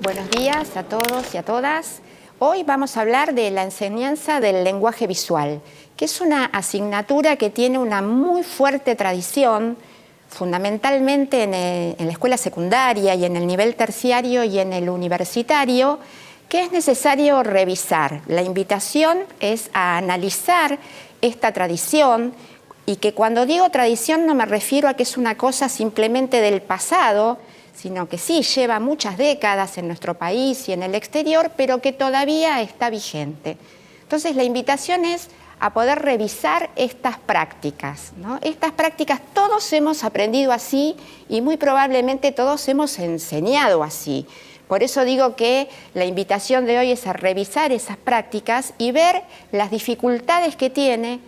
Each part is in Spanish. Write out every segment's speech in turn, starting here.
Buenos días a todos y a todas. Hoy vamos a hablar de la enseñanza del lenguaje visual, que es una asignatura que tiene una muy fuerte tradición, fundamentalmente en la escuela secundaria y en el nivel terciario y en el universitario, que es necesario revisar. La invitación es a analizar esta tradición y que cuando digo tradición no me refiero a que es una cosa simplemente del pasado, sino que sí, lleva muchas décadas en nuestro país y en el exterior, pero que todavía está vigente. Entonces la invitación es a poder revisar estas prácticas, ¿no? Estas prácticas todos hemos aprendido así y muy probablemente todos hemos enseñado así. Por eso digo que la invitación de hoy es a revisar esas prácticas y ver las dificultades que tiene,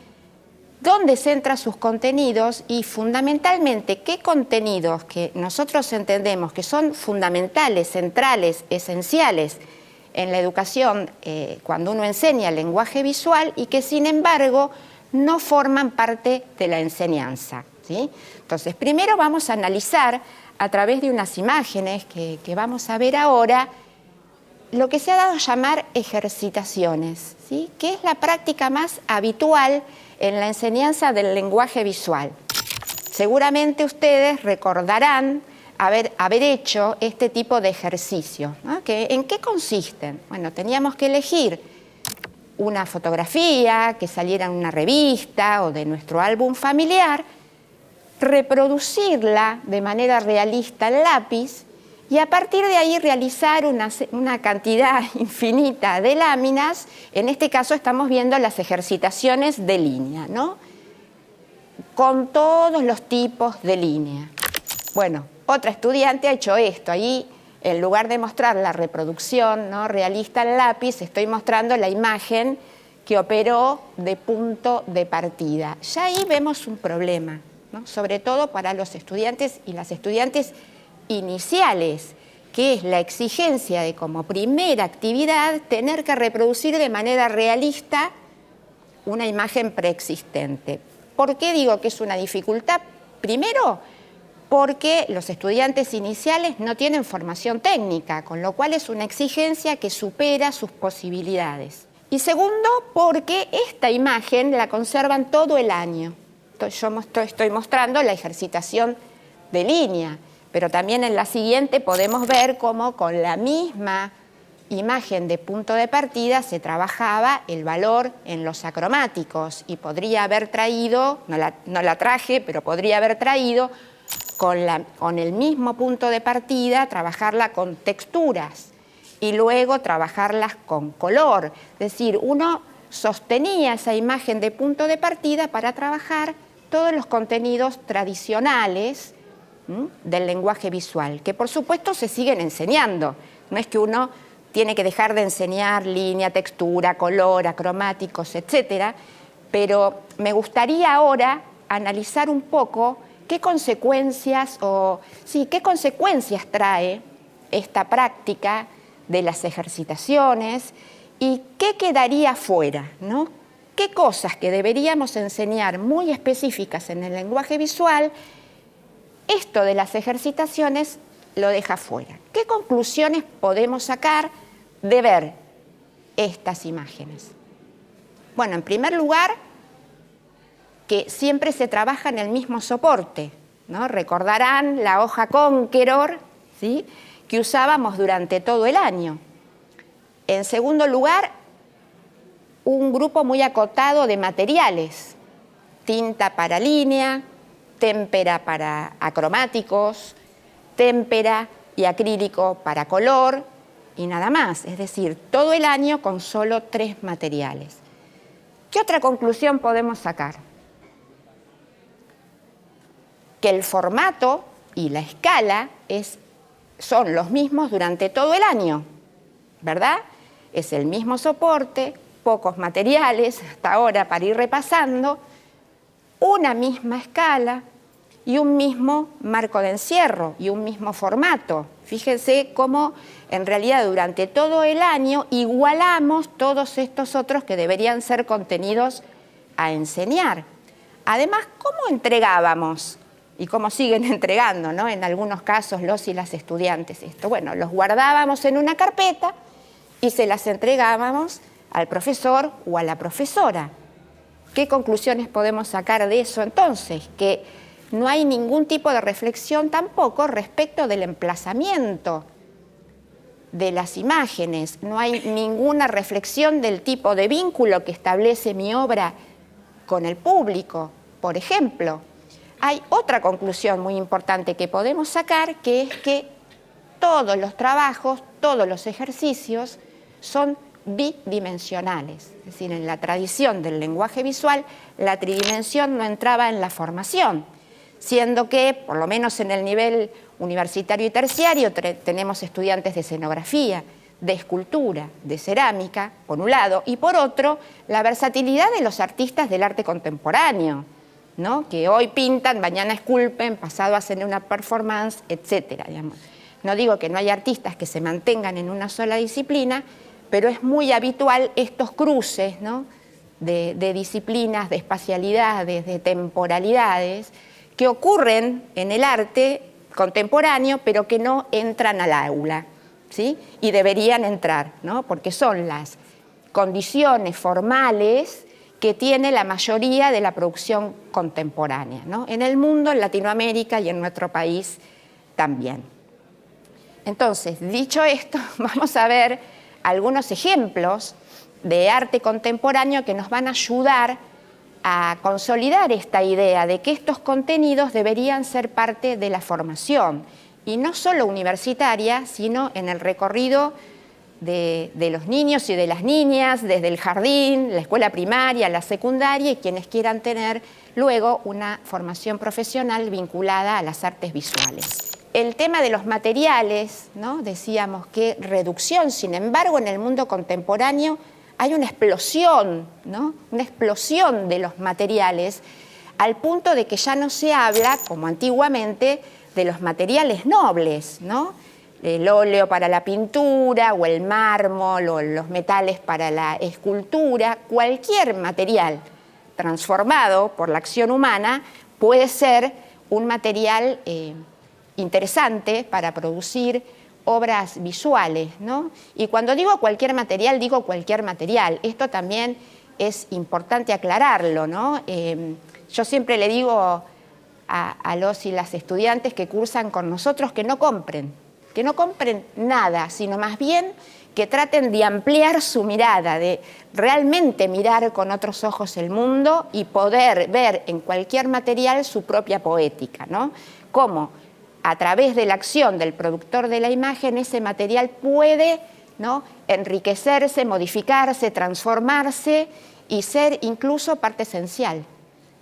dónde centra sus contenidos y fundamentalmente qué contenidos que nosotros entendemos que son fundamentales, centrales, esenciales en la educación cuando uno enseña el lenguaje visual y que sin embargo no forman parte de la enseñanza, ¿sí? Entonces, primero vamos a analizar a través de unas imágenes que vamos a ver ahora lo que se ha dado a llamar ejercitaciones, ¿sí? Que es la práctica más habitual en la enseñanza del lenguaje visual. Seguramente ustedes recordarán haber hecho este tipo de ejercicio, ¿no? ¿En qué consisten? Bueno, teníamos que elegir una fotografía que saliera en una revista o de nuestro álbum familiar, reproducirla de manera realista en lápiz y a partir de ahí realizar una cantidad infinita de láminas. En este caso estamos viendo las ejercitaciones de línea, ¿no? Con todos los tipos de línea. Bueno, otra estudiante ha hecho esto. Ahí, en lugar de mostrar la reproducción, ¿no?, realista en lápiz, estoy mostrando la imagen que operó de punto de partida. Ya ahí vemos un problema, ¿no? Sobre todo para los estudiantes y las estudiantes iniciales, que es la exigencia de como primera actividad tener que reproducir de manera realista una imagen preexistente. ¿Por qué digo que es una dificultad? Primero, porque los estudiantes iniciales no tienen formación técnica, con lo cual es una exigencia que supera sus posibilidades. Y segundo, porque esta imagen la conservan todo el año. Yo estoy mostrando la ejercitación de línea, pero también en la siguiente podemos ver cómo con la misma imagen de punto de partida se trabajaba el valor en los acromáticos y podría haber traído, no la traje, pero podría haber traído con el mismo punto de partida, trabajarla con texturas y luego trabajarlas con color. Es decir, uno sostenía esa imagen de punto de partida para trabajar todos los contenidos tradicionales del lenguaje visual, que por supuesto se siguen enseñando. No es que uno tiene que dejar de enseñar línea, textura, color, acromáticos, etcétera, pero me gustaría ahora analizar un poco qué consecuencias trae esta práctica de las ejercitaciones y qué quedaría fuera, ¿no? ¿Qué cosas que deberíamos enseñar muy específicas en el lenguaje visual, esto de las ejercitaciones lo deja fuera? ¿Qué conclusiones podemos sacar de ver estas imágenes? Bueno, en primer lugar, que siempre se trabaja en el mismo soporte, ¿no? Recordarán la hoja Conqueror, ¿sí?, que usábamos durante todo el año. En segundo lugar, un grupo muy acotado de materiales: tinta para línea, témpera para acromáticos, témpera y acrílico para color y nada más. Es decir, todo el año con solo 3 materiales. ¿Qué otra conclusión podemos sacar? Que el formato y la escala son los mismos durante todo el año, ¿verdad? Es el mismo soporte, pocos materiales hasta ahora para ir repasando, una misma escala y un mismo marco de encierro y un mismo formato. Fíjense cómo en realidad durante todo el año igualamos todos estos otros que deberían ser contenidos a enseñar. Además, ¿cómo entregábamos y cómo siguen entregando, ¿no? En algunos casos los y las estudiantes esto. Bueno, los guardábamos en una carpeta y se las entregábamos al profesor o a la profesora. ¿Qué conclusiones podemos sacar de eso entonces? Que no hay ningún tipo de reflexión tampoco respecto del emplazamiento de las imágenes, no hay ninguna reflexión del tipo de vínculo que establece mi obra con el público, por ejemplo. Hay otra conclusión muy importante que podemos sacar, que es que todos los trabajos, todos los ejercicios son bidimensionales. Es decir, en la tradición del lenguaje visual, la tridimensión no entraba en la formación, siendo que, por lo menos en el nivel universitario y terciario, tenemos estudiantes de escenografía, de escultura, de cerámica, por un lado, y por otro, la versatilidad de los artistas del arte contemporáneo, ¿no? Que hoy pintan, mañana esculpen, pasado hacen una performance, etcétera, digamos. No digo que no haya artistas que se mantengan en una sola disciplina, pero es muy habitual estos cruces, ¿no? de disciplinas, de espacialidades, de temporalidades, que ocurren en el arte contemporáneo, pero que no entran al aula, ¿sí? Y deberían entrar, ¿no? Porque son las condiciones formales que tiene la mayoría de la producción contemporánea, ¿no? En el mundo, en Latinoamérica y en nuestro país también. Entonces, dicho esto, vamos a ver algunos ejemplos de arte contemporáneo que nos van a ayudar a consolidar esta idea de que estos contenidos deberían ser parte de la formación, y no solo universitaria, sino en el recorrido de los niños y de las niñas, desde el jardín, la escuela primaria, la secundaria, y quienes quieran tener luego una formación profesional vinculada a las artes visuales. El tema de los materiales, ¿no? Decíamos que reducción, sin embargo, en el mundo contemporáneo hay una explosión, ¿no? Una explosión de los materiales, al punto de que ya no se habla, como antiguamente, de los materiales nobles, ¿no? El óleo para la pintura, o el mármol, o los metales para la escultura. Cualquier material transformado por la acción humana puede ser un material interesante para producir obras visuales, ¿no? Y cuando digo cualquier material, digo cualquier material. Esto también es importante aclararlo, ¿no? Yo siempre le digo a los y las estudiantes que cursan con nosotros que no compren nada, sino más bien que traten de ampliar su mirada, de realmente mirar con otros ojos el mundo y poder ver en cualquier material su propia poética, ¿no? Cómo a través de la acción del productor de la imagen ese material puede, ¿no? Enriquecerse, modificarse, transformarse y ser incluso parte esencial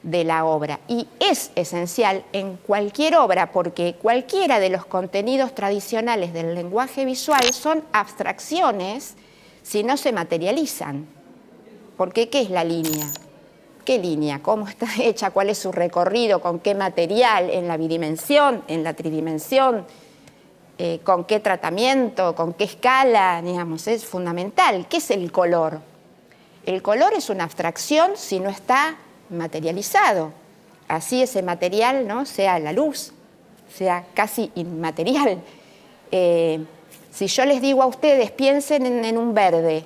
de la obra. Y es esencial en cualquier obra, porque cualquiera de los contenidos tradicionales del lenguaje visual son abstracciones si no se materializan. Porque ¿qué es la línea? ¿Qué línea? ¿Cómo está hecha? ¿Cuál es su recorrido? ¿Con qué material? ¿En la bidimensión? ¿En la tridimensión? ¿Con qué tratamiento? ¿Con qué escala? Digamos, es fundamental. ¿Qué es el color? El color es una abstracción si no está materializado. Así ese material, ¿no? Sea la luz, sea casi inmaterial. Si yo les digo a ustedes, piensen en un verde.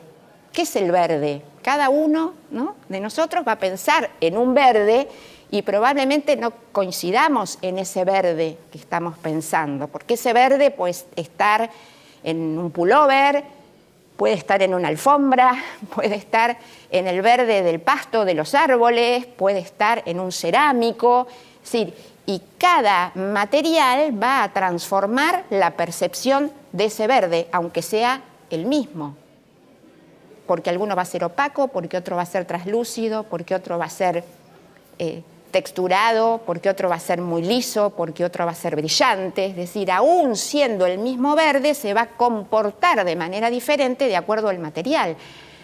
¿Qué es el verde? Cada uno, ¿no? de nosotros va a pensar en un verde y probablemente no coincidamos en ese verde que estamos pensando, porque ese verde puede estar en un pullover, puede estar en una alfombra, puede estar en el verde del pasto de los árboles, puede estar en un cerámico, es decir, y cada material va a transformar la percepción de ese verde, aunque sea el mismo. Porque alguno va a ser opaco, porque otro va a ser translúcido, porque otro va a ser texturado, porque otro va a ser muy liso, porque otro va a ser brillante. Es decir, aún siendo el mismo verde, se va a comportar de manera diferente de acuerdo al material.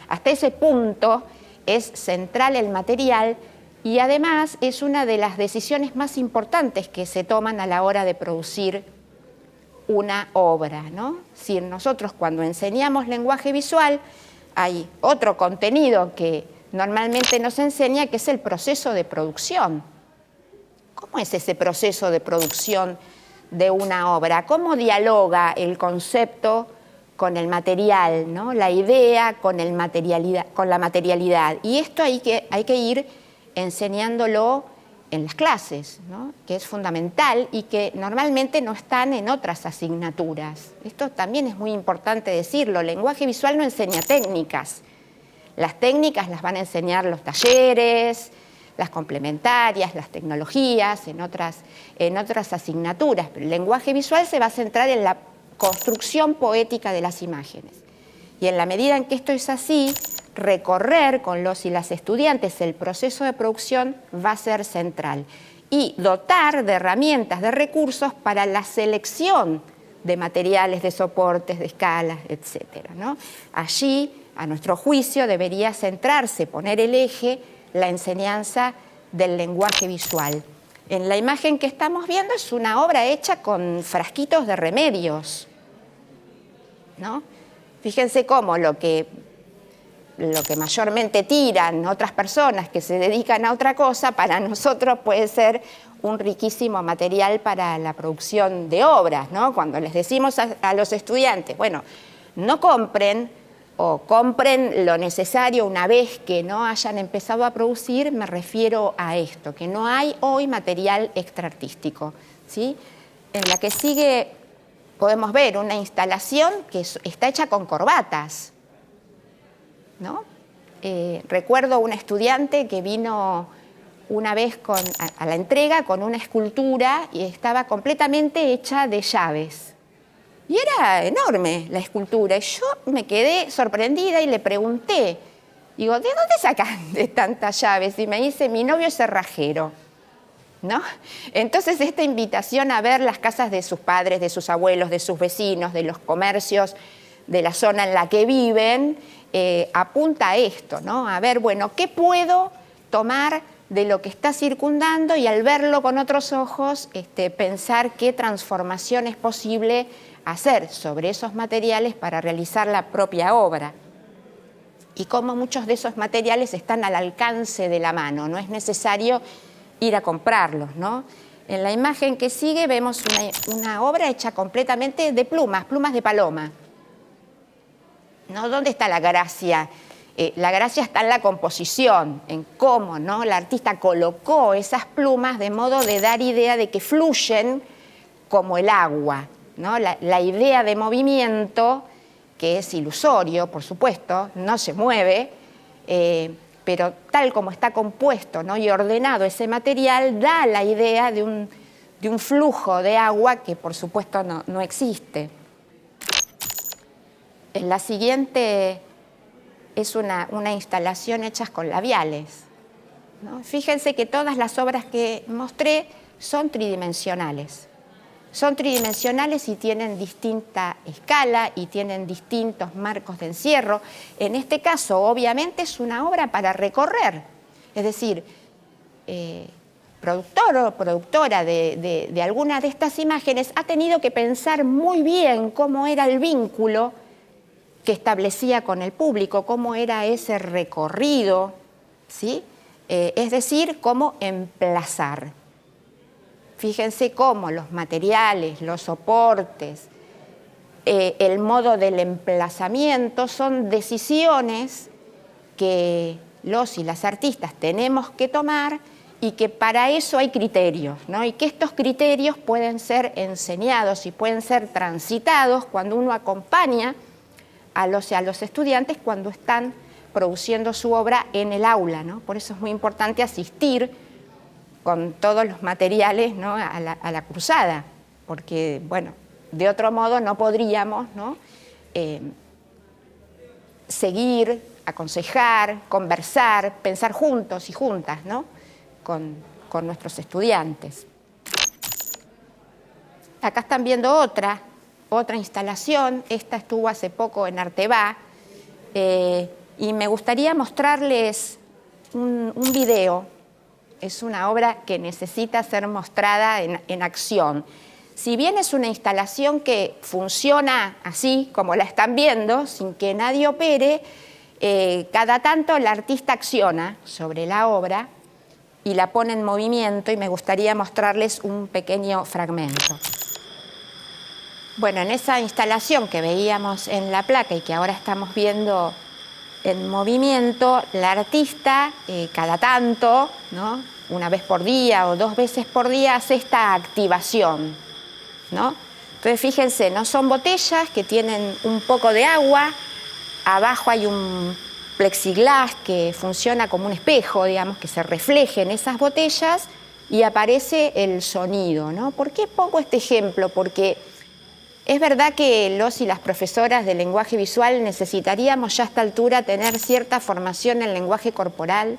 Hasta ese punto es central el material y además es una de las decisiones más importantes que se toman a la hora de producir una obra, ¿no? Si nosotros cuando enseñamos lenguaje visual, hay otro contenido que normalmente nos enseña, que es el proceso de producción. ¿Cómo es ese proceso de producción de una obra? ¿Cómo dialoga el concepto con el material, ¿no? La idea con la materialidad? Y esto hay que ir enseñándolo en las clases, ¿no? Que es fundamental y que normalmente no están en otras asignaturas. Esto también es muy importante decirlo. El lenguaje visual no enseña técnicas. Las técnicas las van a enseñar los talleres, las complementarias, las tecnologías, en otras asignaturas. Pero el lenguaje visual se va a centrar en la construcción poética de las imágenes. Y en la medida en que esto es así, recorrer con los y las estudiantes el proceso de producción va a ser central. Y dotar de herramientas, de recursos para la selección de materiales, de soportes, de escalas, etc., ¿no? Allí, a nuestro juicio, debería centrarse, poner el eje, la enseñanza del lenguaje visual. En la imagen que estamos viendo es una obra hecha con frasquitos de remedios, ¿no? Fíjense cómo lo que mayormente tiran otras personas que se dedican a otra cosa, para nosotros puede ser un riquísimo material para la producción de obras, ¿no? Cuando les decimos a los estudiantes, bueno, no compren o compren lo necesario una vez que no hayan empezado a producir, me refiero a esto, que no hay hoy material extraartístico, ¿sí? En la que sigue podemos ver una instalación que está hecha con corbatas, ¿no? Recuerdo una estudiante que vino una vez a la entrega con una escultura y estaba completamente hecha de llaves. Y era enorme la escultura. Y yo me quedé sorprendida y le pregunté, digo, ¿de dónde sacan de tantas llaves? Y me dice, mi novio es cerrajero, ¿no? Entonces esta invitación a ver las casas de sus padres, de sus abuelos, de sus vecinos, de los comercios de la zona en la que viven, apunta a esto, ¿no? A ver, bueno, ¿qué puedo tomar de lo que está circundando? Y al verlo con otros ojos, pensar qué transformación es posible hacer sobre esos materiales para realizar la propia obra. Y cómo muchos de esos materiales están al alcance de la mano, no es necesario ir a comprarlos, ¿no? En la imagen que sigue vemos una obra hecha completamente de plumas de paloma, ¿no? ¿Dónde está la gracia? La gracia está en la composición, en cómo, ¿no? La artista colocó esas plumas de modo de dar idea de que fluyen como el agua, ¿no? La idea de movimiento, que es ilusorio, por supuesto, no se mueve, pero tal como está compuesto, ¿no? Y ordenado ese material, da la idea de un flujo de agua que, por supuesto, no existe. En la siguiente es una instalación hecha con labiales, ¿no? Fíjense que todas las obras que mostré son tridimensionales. Son tridimensionales y tienen distinta escala y tienen distintos marcos de encierro. En este caso, obviamente, es una obra para recorrer. Es decir, productor o productora de alguna de estas imágenes ha tenido que pensar muy bien cómo era el vínculo que establecía con el público, cómo era ese recorrido, ¿sí? Es decir, cómo emplazar. Fíjense cómo los materiales, los soportes, el modo del emplazamiento son decisiones que los y las artistas tenemos que tomar y que para eso hay criterios, ¿no? Y que estos criterios pueden ser enseñados y pueden ser transitados cuando uno acompaña a los estudiantes cuando están produciendo su obra en el aula, ¿no? Por eso es muy importante asistir con todos los materiales, ¿no? a la cursada, porque, bueno, de otro modo no podríamos, ¿no? Seguir, aconsejar, conversar, pensar juntos y juntas, ¿no? con nuestros estudiantes. Acá están viendo otra instalación. Esta estuvo hace poco en Artebá, y me gustaría mostrarles un video. Es una obra que necesita ser mostrada en acción. Si bien es una instalación que funciona así, como la están viendo, sin que nadie opere, cada tanto el artista acciona sobre la obra y la pone en movimiento y me gustaría mostrarles un pequeño fragmento. Bueno, en esa instalación que veíamos en la placa y que ahora estamos viendo en movimiento, la artista cada tanto, ¿no?, una vez por día o 2 veces por día, hace esta activación, ¿no? Entonces fíjense, no son botellas que tienen un poco de agua, abajo hay un plexiglas que funciona como un espejo, digamos, que se refleje en esas botellas y aparece el sonido, ¿no? ¿Por qué pongo este ejemplo? Porque es verdad que los y las profesoras de lenguaje visual necesitaríamos ya a esta altura tener cierta formación en lenguaje corporal,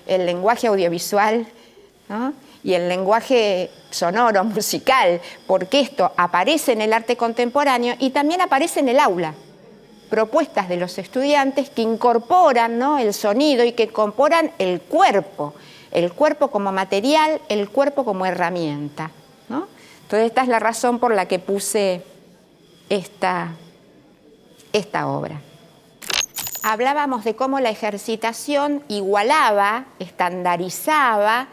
el lenguaje audiovisual, ¿no?, y el lenguaje sonoro, musical, porque esto aparece en el arte contemporáneo y también aparece en el aula. Propuestas de los estudiantes que incorporan, ¿no?, el sonido y que incorporan el cuerpo como material, el cuerpo como herramienta, ¿no? Entonces esta es la razón por la que puse esta obra. Hablábamos de cómo la ejercitación igualaba, estandarizaba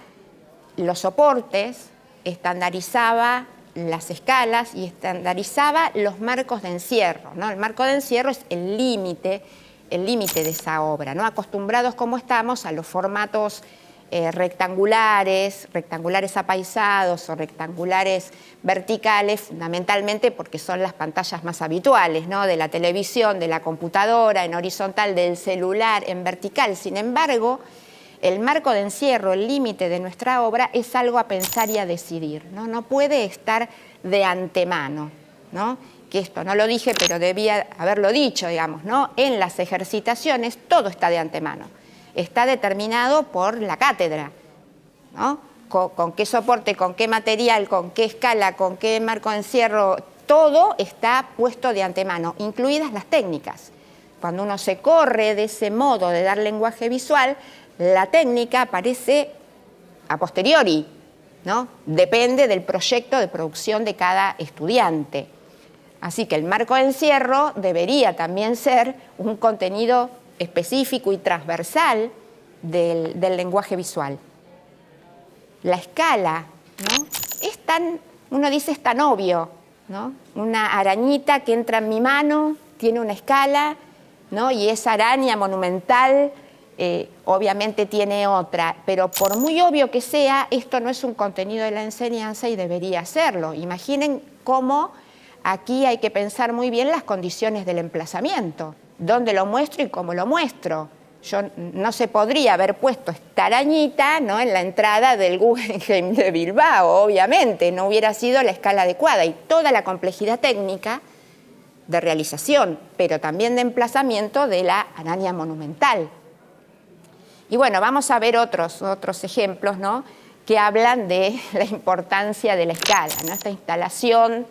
los soportes, estandarizaba las escalas y estandarizaba los marcos de encierro, ¿no? El marco de encierro es el límite de esa obra, ¿no? Acostumbrados como estamos a los formatos rectangulares apaisados o rectangulares verticales, fundamentalmente porque son las pantallas más habituales, ¿no?, de la televisión, de la computadora, en horizontal, del celular, en vertical. Sin embargo, el marco de encierro, el límite de nuestra obra, es algo a pensar y a decidir, ¿no? No puede estar de antemano, ¿no? Que esto no lo dije, pero debía haberlo dicho, digamos, ¿no? En las ejercitaciones todo está de antemano. Está determinado por la cátedra, ¿no? Con qué soporte, con qué material, con qué escala, con qué marco de encierro, todo está puesto de antemano, incluidas las técnicas. Cuando uno se corre de ese modo de dar lenguaje visual, la técnica aparece a posteriori, ¿no? Depende del proyecto de producción de cada estudiante. Así que el marco de encierro debería también ser un contenido específico y transversal del lenguaje visual. La escala, ¿no?, uno dice es tan obvio, ¿no? Una arañita que entra en mi mano tiene una escala, ¿no?, y esa araña monumental obviamente tiene otra, pero por muy obvio que sea, esto no es un contenido de la enseñanza y debería serlo. Imaginen cómo aquí hay que pensar muy bien las condiciones del emplazamiento, dónde lo muestro y cómo lo muestro. No se podría haber puesto esta arañita, ¿no?, en la entrada del Guggenheim de Bilbao, obviamente, no hubiera sido la escala adecuada y toda la complejidad técnica de realización, pero también de emplazamiento de la araña monumental. Y bueno, vamos a ver otros ejemplos, ¿no?, que hablan de la importancia de la escala, ¿no? Esta instalación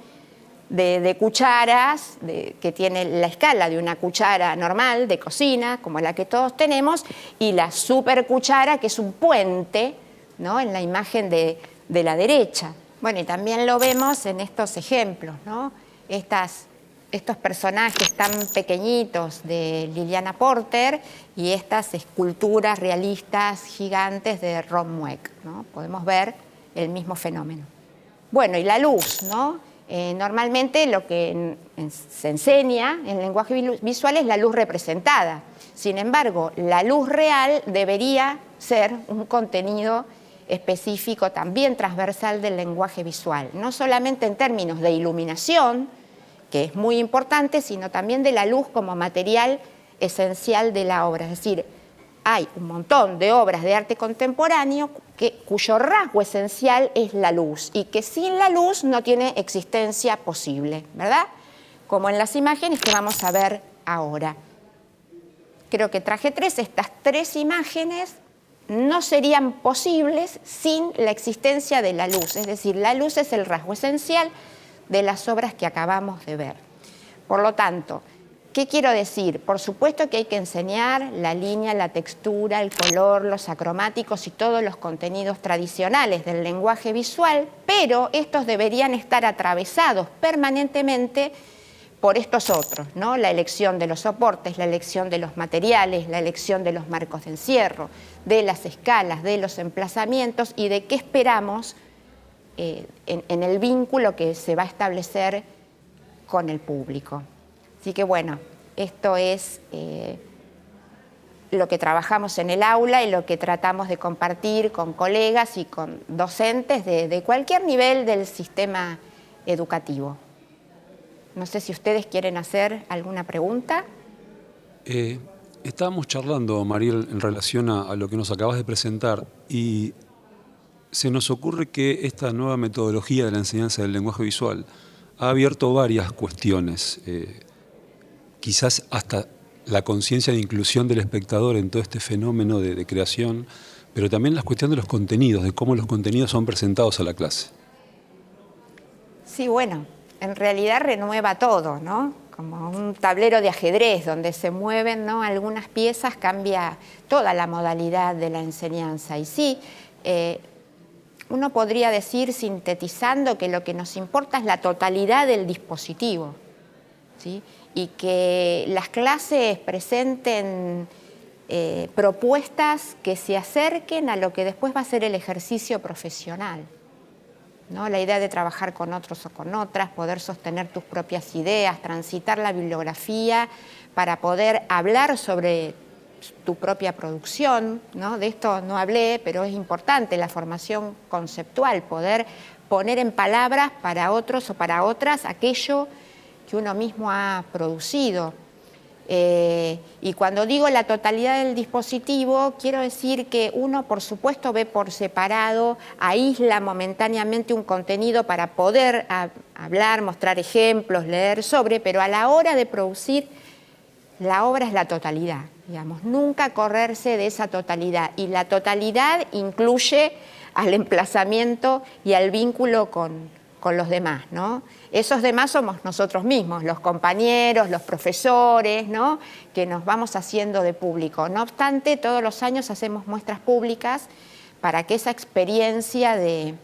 de cucharas, que tiene la escala de una cuchara normal de cocina, como la que todos tenemos, y la super cuchara, que es un puente, ¿no?, en la imagen de la derecha. Bueno, y también lo vemos en estos ejemplos, ¿no? Estos personajes tan pequeñitos de Liliana Porter y estas esculturas realistas gigantes de Ron Mueck, ¿no? Podemos ver el mismo fenómeno. Bueno, y la luz, ¿no? Normalmente lo que se enseña en lenguaje visual es la luz representada. Sin embargo, la luz real debería ser un contenido específico también transversal del lenguaje visual, no solamente en términos de iluminación, que es muy importante, sino también de la luz como material esencial de la obra. Es decir, hay un montón de obras de arte contemporáneo cuyo rasgo esencial es la luz y que sin la luz no tiene existencia posible, ¿verdad? Como en las imágenes que vamos a ver ahora. Creo que traje estas 3 imágenes no serían posibles sin la existencia de la luz, es decir, la luz es el rasgo esencial de las obras que acabamos de ver. Por lo tanto, ¿qué quiero decir? Por supuesto que hay que enseñar la línea, la textura, el color, los acromáticos y todos los contenidos tradicionales del lenguaje visual, pero estos deberían estar atravesados permanentemente por estos otros, ¿no? La elección de los soportes, la elección de los materiales, la elección de los marcos de encierro, de las escalas, de los emplazamientos y de qué esperamos en el vínculo que se va a establecer con el público. Así que bueno, esto es lo que trabajamos en el aula y lo que tratamos de compartir con colegas y con docentes de cualquier nivel del sistema educativo. No sé si ustedes quieren hacer alguna pregunta. Estábamos charlando, Mariel, en relación a lo que nos acabas de presentar y se nos ocurre que esta nueva metodología de la enseñanza del lenguaje visual ha abierto varias cuestiones, quizás hasta la conciencia de inclusión del espectador en todo este fenómeno de creación, pero también la cuestión de los contenidos, de cómo los contenidos son presentados a la clase. Sí, bueno, en realidad renueva todo, ¿no? Como un tablero de ajedrez donde se mueven, ¿no?, algunas piezas, cambia toda la modalidad de la enseñanza. Y sí, uno podría decir, sintetizando, que lo que nos importa es la totalidad del dispositivo, ¿sí? Y que las clases presenten propuestas que se acerquen a lo que después va a ser el ejercicio profesional, ¿no? La idea de trabajar con otros o con otras, poder sostener tus propias ideas, transitar la bibliografía para poder hablar sobre tu propia producción, ¿no? De esto no hablé, pero es importante la formación conceptual, poder poner en palabras para otros o para otras aquello que uno mismo ha producido. Y cuando digo la totalidad del dispositivo, quiero decir que uno, por supuesto, ve por separado, aísla momentáneamente un contenido para poder hablar, mostrar ejemplos, leer sobre, pero a la hora de producir, la obra es la totalidad, digamos, nunca correrse de esa totalidad. Y la totalidad incluye al emplazamiento y al vínculo con los demás, ¿no? Esos demás somos nosotros mismos, los compañeros, los profesores, ¿no?, que nos vamos haciendo de público. No obstante, todos los años hacemos muestras públicas para que esa experiencia de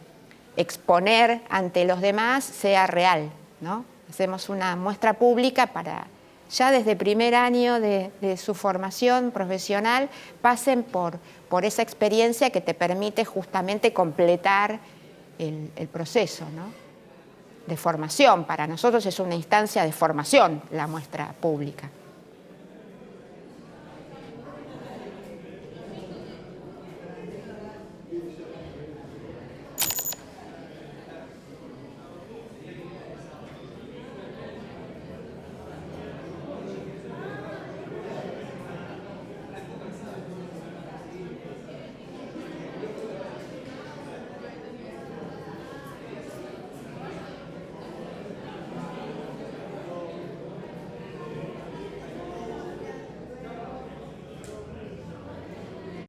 exponer ante los demás sea real, ¿no? Hacemos una muestra pública para, ya desde primer año de su formación profesional, pasen por esa experiencia que te permite justamente completar el proceso, ¿no?, de formación. Para nosotros es una instancia de formación la muestra pública.